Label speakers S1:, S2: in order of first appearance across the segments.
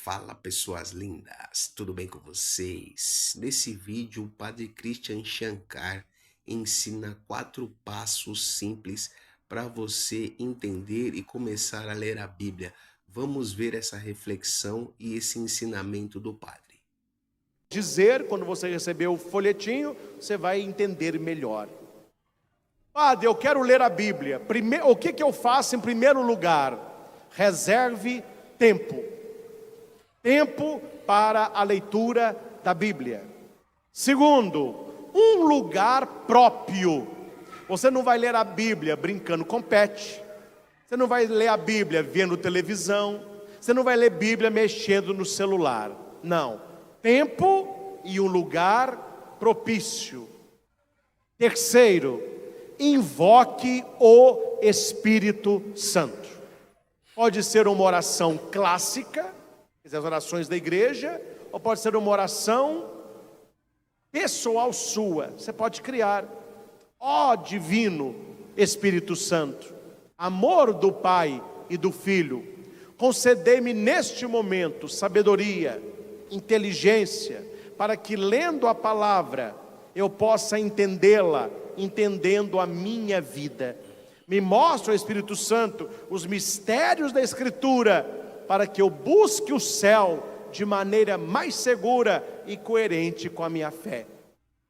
S1: Fala pessoas lindas, tudo bem com vocês? Nesse vídeo, o Padre Christian Shankar ensina 4 passos simples para você entender e começar a ler a Bíblia. Vamos ver essa reflexão e esse ensinamento do Padre.
S2: Dizer, quando você receber o folhetinho, você vai entender melhor. Padre, eu quero ler a Bíblia. O que eu faço em primeiro lugar? Reserve tempo. Tempo para a leitura da Bíblia. Segundo, um lugar próprio. Você não vai ler a Bíblia brincando com pet. Você não vai ler a Bíblia vendo televisão. Você não vai ler a Bíblia mexendo no celular. Não. Tempo e um lugar propício. Terceiro, invoque o Espírito Santo. Pode ser uma oração clássica, as orações da igreja, ou pode ser uma oração pessoal sua. Você pode criar. Ó divino Espírito Santo, amor do Pai e do Filho, concedei-me neste momento sabedoria, inteligência, para que lendo a palavra eu possa entendê-la, entendendo a minha vida. Me mostra, o Espírito Santo, os mistérios da Escritura, para que eu busque o céu de maneira mais segura e coerente com a minha fé.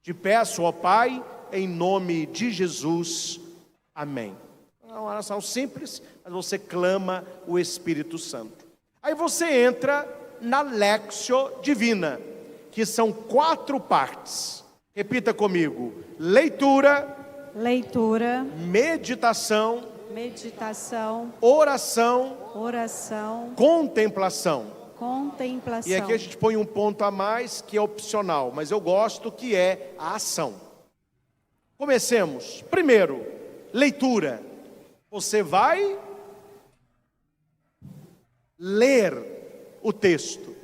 S2: Te peço, ó Pai, em nome de Jesus. Amém. É uma oração simples, mas você clama o Espírito Santo. Aí você entra na Lectio Divina, que são 4 partes. Repita comigo: leitura, meditação, oração, contemplação. E aqui a gente põe um ponto a mais que é opcional, mas eu gosto, que é a ação. Comecemos. Primeiro, leitura. Você vai ler o texto.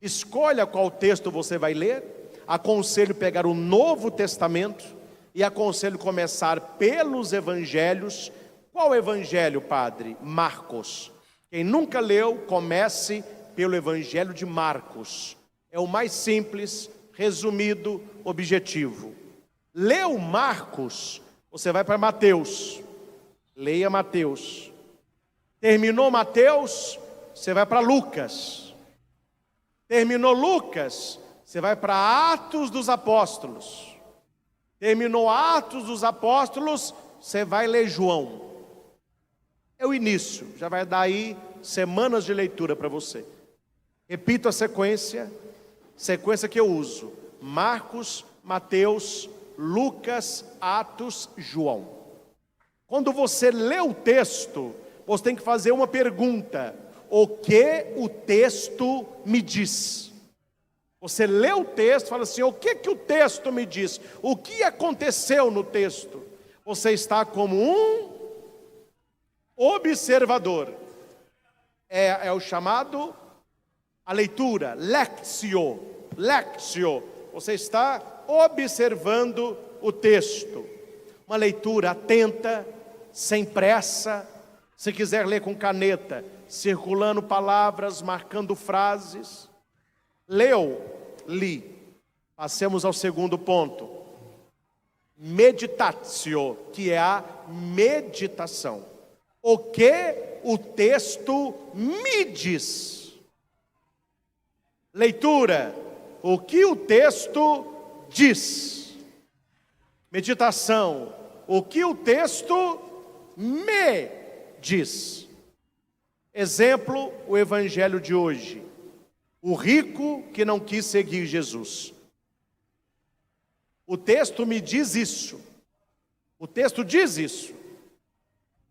S2: Escolha qual texto você vai ler. Aconselho pegar o Novo Testamento e aconselho começar pelos evangelhos. Qual evangelho, padre? Marcos. Quem nunca leu, comece pelo evangelho de Marcos. É o mais simples, resumido, objetivo. Leu Marcos, você vai para Mateus. Leia Mateus. Terminou Mateus, você vai para Lucas. Terminou Lucas, você vai para Atos dos Apóstolos. Terminou Atos dos Apóstolos, você vai ler João. É o início, já vai dar aí semanas de leitura para você. Repito a sequência que eu uso: Marcos, Mateus, Lucas, Atos, João. Quando você lê o texto, você tem que fazer uma pergunta: o que o texto me diz? Você lê o texto e fala assim: o que o texto me diz? O que aconteceu no texto? Você está como um observador. É o chamado, a leitura, lectio. Você está observando o texto. Uma leitura atenta, sem pressa. Se quiser ler com caneta, circulando palavras, marcando frases. Leu, li. Passemos ao segundo ponto. Meditatio, que é a meditação. O que o texto me diz? Leitura, o que o texto diz? Meditação, o que o texto me diz? Exemplo, o evangelho de hoje. O rico que não quis seguir Jesus. O texto me diz isso. O texto diz isso.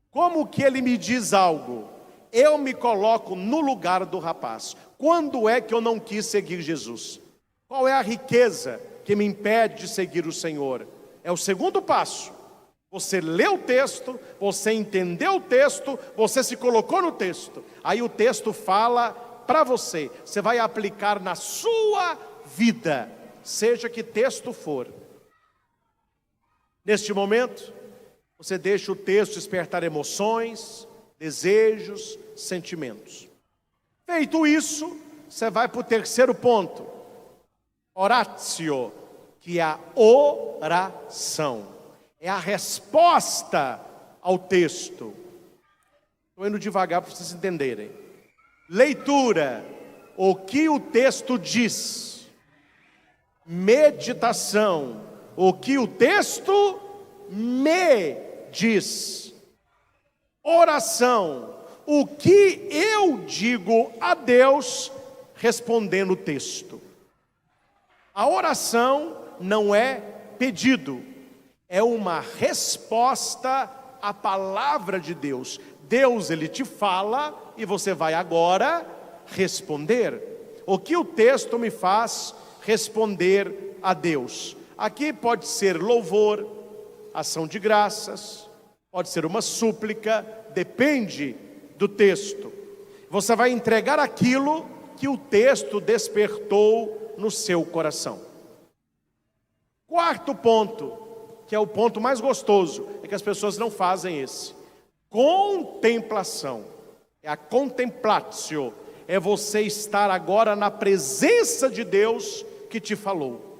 S2: Como que ele me diz algo? Eu me coloco no lugar do rapaz. Quando é que eu não quis seguir Jesus? Qual é a riqueza que me impede de seguir o Senhor? É o segundo passo. Você leu o texto, você entendeu o texto, você se colocou no texto. Aí o texto fala para você. Você vai aplicar na sua vida, seja que texto for. Neste momento, você deixa o texto despertar emoções, desejos, sentimentos. Feito isso, você vai para o terceiro ponto. Oratio, que é a oração. É a resposta ao texto. Estou indo devagar para vocês entenderem. Leitura, o que o texto diz. Meditação, o que o texto me diz. Oração, o que eu digo a Deus respondendo o texto. A oração não é pedido, é uma resposta à palavra de Deus. Deus, Ele te fala e você vai agora responder. O que o texto me faz responder a Deus? Aqui pode ser louvor, ação de graças, pode ser uma súplica, depende do texto. Você vai entregar aquilo que o texto despertou no seu coração. Quarto ponto, que é o ponto mais gostoso, é que as pessoas não fazem esse. Contemplação, é a contemplatio, é você estar agora na presença de Deus que te falou.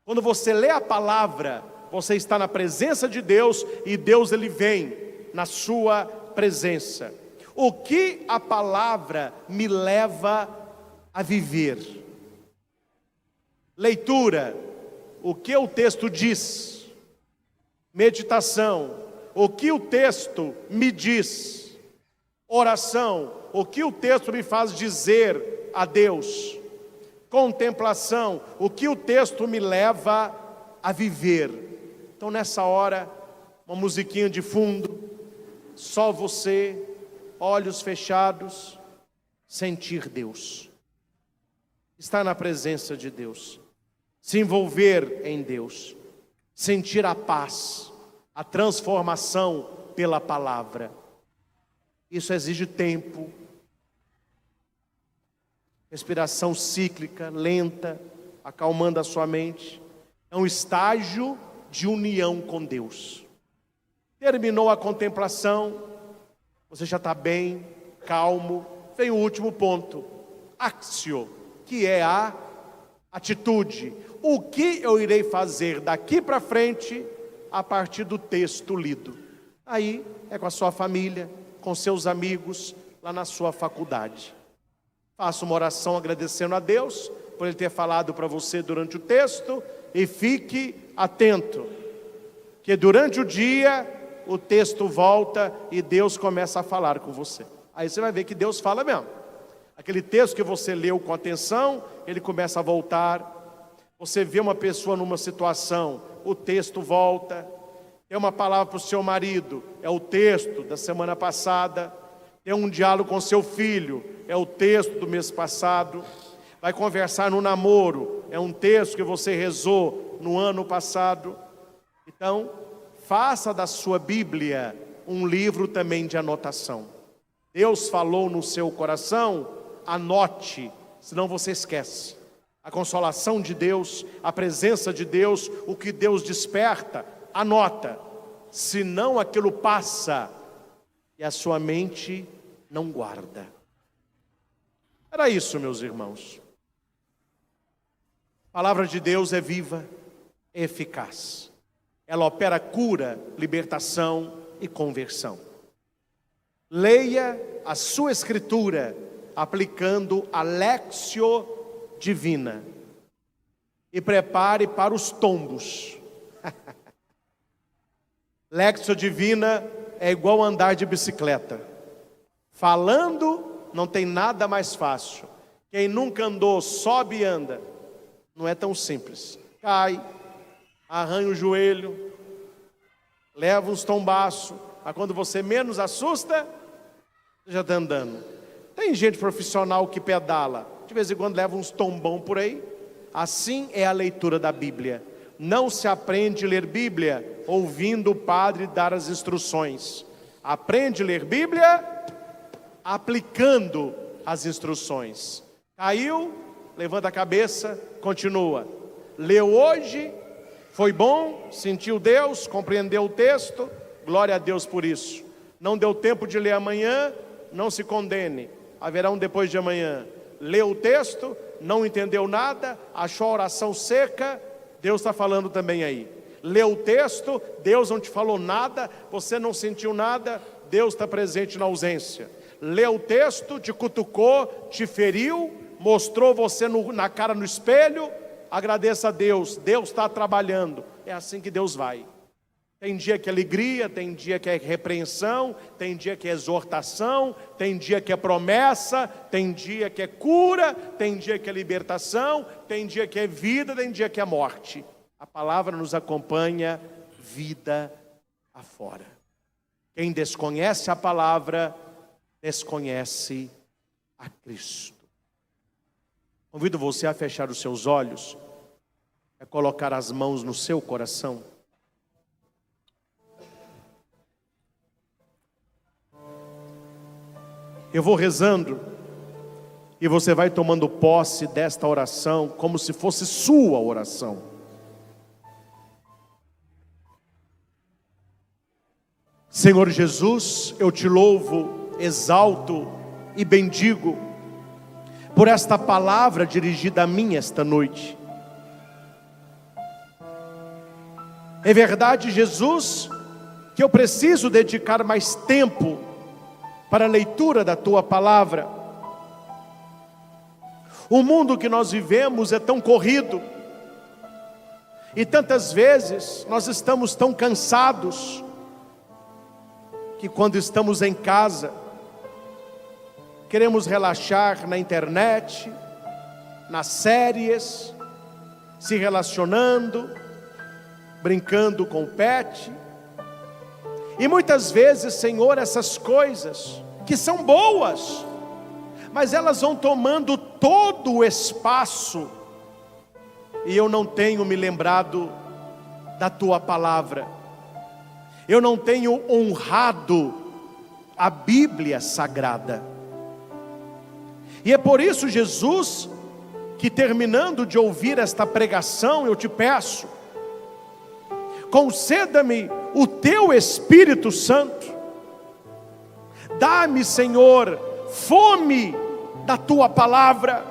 S2: Quando você lê a palavra, você está na presença de Deus e Deus, Ele vem na sua presença. O que a palavra me leva a viver? Leitura, o que o texto diz. Meditação, o que o texto me diz. Oração, o que o texto me faz dizer a Deus. Contemplação, o que o texto me leva a viver. Então nessa hora, uma musiquinha de fundo, só você, olhos fechados, sentir Deus. Estar na presença de Deus, se envolver em Deus, sentir a paz, a transformação pela palavra. Isso exige tempo, respiração cíclica, lenta, acalmando a sua mente. É um estágio de união com Deus. Terminou a contemplação, você já está bem, calmo. Vem o último ponto, axio, que é a atitude. O que eu irei fazer daqui para frente a partir do texto lido? Aí é com a sua família, com seus amigos, lá na sua faculdade. Faça uma oração agradecendo a Deus por Ele ter falado para você durante o texto e fique atento, que durante o dia o texto volta e Deus começa a falar com você. Aí você vai ver que Deus fala mesmo. Aquele texto que você leu com atenção, ele começa a voltar. Você vê uma pessoa numa situação, o texto volta. Tem uma palavra para o seu marido, é o texto da semana passada. Tem um diálogo com seu filho, é o texto do mês passado. Vai conversar no namoro, é um texto que você rezou no ano passado. Então, faça da sua Bíblia um livro também de anotação. Deus falou no seu coração, anote, senão você esquece. A consolação de Deus, a presença de Deus, o que Deus desperta, anota. Senão aquilo passa e a sua mente não guarda. Era isso, meus irmãos. A palavra de Deus é viva, é eficaz. Ela opera cura, libertação e conversão. Leia a sua escritura aplicando a Lexio Divina e prepare para os tombos. Lexio Divina é igual andar de bicicleta. Falando não tem nada mais fácil. Quem nunca andou, sobe e anda. Não é tão simples. Cai, arranha o joelho, leva uns tombaços. Mas quando você menos assusta, você já está andando. Tem gente profissional que pedala, de vez em quando leva uns tombão por aí. Assim é a leitura da Bíblia. Não se aprende a ler Bíblia ouvindo o padre dar as instruções. Aprende a ler Bíblia aplicando as instruções. Caiu, levanta a cabeça, continua. Leu hoje, foi bom, sentiu Deus, compreendeu o texto, glória a Deus por isso. Não deu tempo de ler amanhã, não se condene, haverá um depois de amanhã. leu o texto, não entendeu nada, achou a oração seca, Deus está falando também aí. Leu o texto, Deus não te falou nada, você não sentiu nada, Deus está presente na ausência. Leu o texto, te cutucou, te feriu, mostrou você na cara no espelho, agradeça a Deus, Deus está trabalhando. É assim que Deus vai. Tem dia que é alegria, tem dia que é repreensão, tem dia que é exortação, tem dia que é promessa, tem dia que é cura, tem dia que é libertação, tem dia que é vida, tem dia que é morte. A palavra nos acompanha vida afora. Quem desconhece a palavra, desconhece a Cristo. Convido você a fechar os seus olhos, a colocar as mãos no seu coração. Eu vou rezando e você vai tomando posse desta oração como se fosse sua oração. Senhor Jesus, eu te louvo, exalto e bendigo por esta palavra dirigida a mim esta noite. É verdade, Jesus, que eu preciso dedicar mais tempo para a leitura da tua palavra. O mundo que nós vivemos é tão corrido, e tantas vezes nós estamos tão cansados, que quando estamos em casa, queremos relaxar na internet, nas séries, se relacionando, brincando com o pet. E muitas vezes, Senhor, essas coisas que são boas, mas elas vão tomando todo o espaço, e eu não tenho me lembrado da tua palavra, eu não tenho honrado a Bíblia Sagrada. E é por isso, Jesus, que terminando de ouvir esta pregação, eu te peço, conceda-me o teu Espírito Santo. Dá-me, Senhor, fome da tua palavra.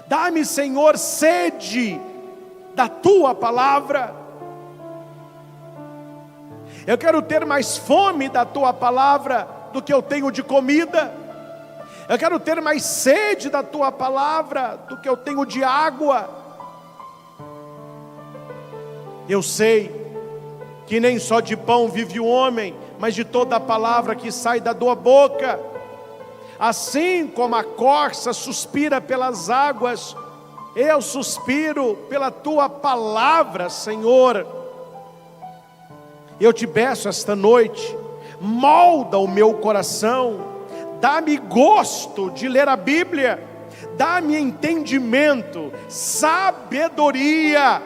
S2: Dá-me, Senhor, sede da tua palavra. Eu quero ter mais fome da tua palavra do que eu tenho de comida. Eu quero ter mais sede da tua palavra do que eu tenho de água. Eu sei que nem só de pão vive o homem, mas de toda a palavra que sai da tua boca. Assim como a corça suspira pelas águas, eu suspiro pela tua palavra, Senhor. Eu te peço esta noite, molda o meu coração, dá-me gosto de ler a Bíblia, dá-me entendimento, sabedoria,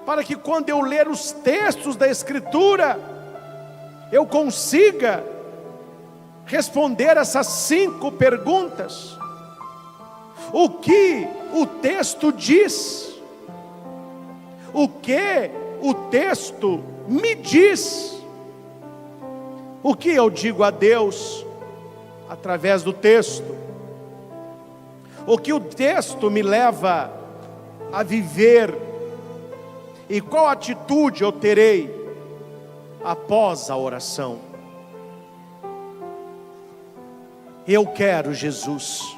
S2: para que quando eu ler os textos da Escritura, eu consiga responder essas 5 perguntas. O que o texto diz? O que o texto me diz? O que eu digo a Deus através do texto? O que o texto me leva a viver? E qual atitude eu terei após a oração? Eu quero Jesus,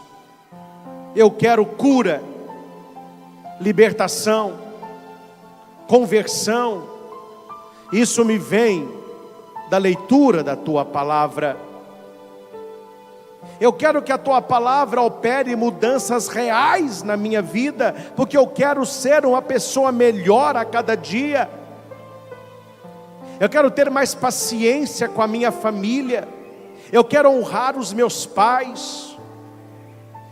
S2: eu quero cura, libertação, conversão. Isso me vem da leitura da tua palavra. Eu quero que a tua palavra opere mudanças reais na minha vida, porque eu quero ser uma pessoa melhor a cada dia. Eu quero ter mais paciência com a minha família. Eu quero honrar os meus pais.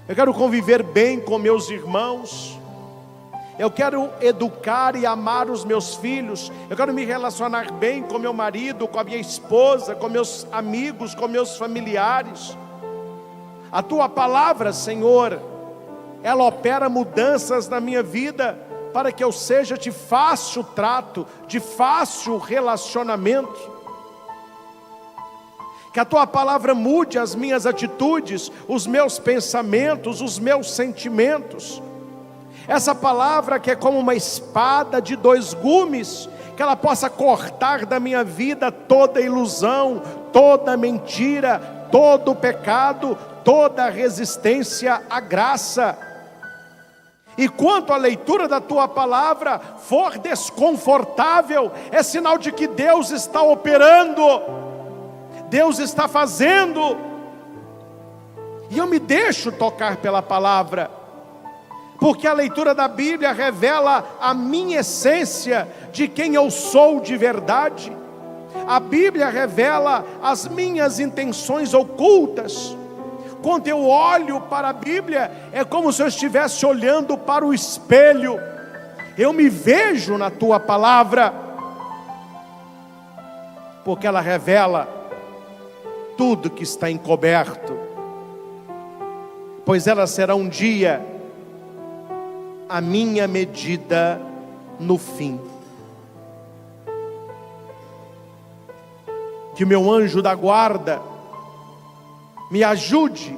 S2: Eu quero conviver bem com meus irmãos. Eu quero educar e amar os meus filhos. Eu quero me relacionar bem com meu marido, com a minha esposa, com meus amigos, com meus familiares. A tua palavra, Senhor, ela opera mudanças na minha vida, para que eu seja de fácil trato, de fácil relacionamento. Que a tua palavra mude as minhas atitudes, os meus pensamentos, os meus sentimentos. Essa palavra que é como uma espada de dois gumes, que ela possa cortar da minha vida toda ilusão, toda mentira, todo pecado, toda resistência à graça. E quanto a leitura da tua palavra for desconfortável, é sinal de que Deus está operando, Deus está fazendo, e eu me deixo tocar pela palavra, porque a leitura da Bíblia revela a minha essência de quem eu sou de verdade. A Bíblia revela as minhas intenções ocultas. Quando eu olho para a Bíblia, é como se eu estivesse olhando para o espelho. Eu me vejo na tua palavra, porque ela revela tudo que está encoberto, pois ela será um dia a minha medida no fim. Que o meu anjo da guarda me ajude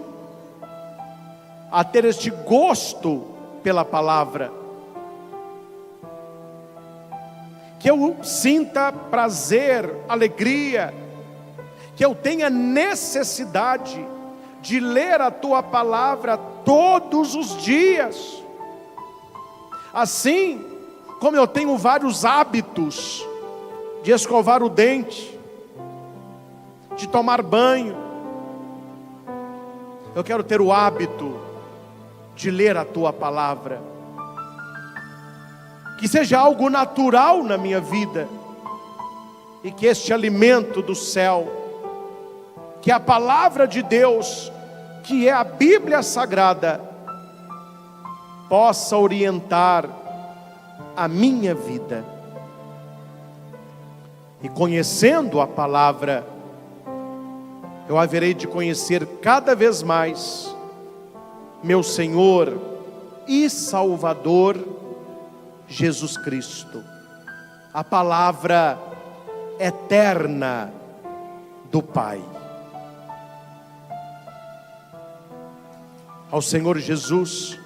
S2: a ter este gosto pela palavra, que eu sinta prazer, alegria, que eu tenha necessidade de ler a tua palavra todos os dias. Assim como eu tenho vários hábitos de escovar o dente, de tomar banho, eu quero ter o hábito de ler a tua palavra, que seja algo natural na minha vida, e que este alimento do céu, que é a palavra de Deus, que é a Bíblia Sagrada, possa orientar a minha vida. E conhecendo a palavra, eu haverei de conhecer cada vez mais meu Senhor e Salvador Jesus Cristo, a palavra eterna do Pai. Ao Senhor Jesus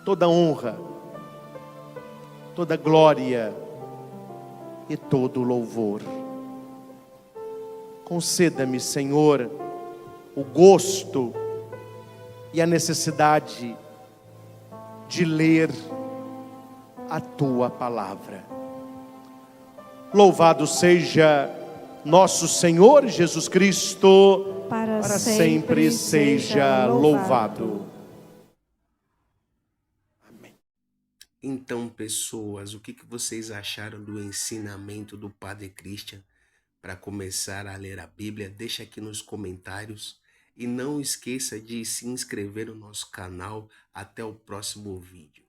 S2: toda honra, toda glória e todo louvor. Conceda-me, Senhor, o gosto e a necessidade de ler a tua palavra. Louvado seja nosso Senhor Jesus Cristo, para sempre seja louvado.
S1: Então, pessoas, o que vocês acharam do ensinamento do Padre Christian para começar a ler a Bíblia? Deixa aqui nos comentários e não esqueça de se inscrever no nosso canal. Até o próximo vídeo.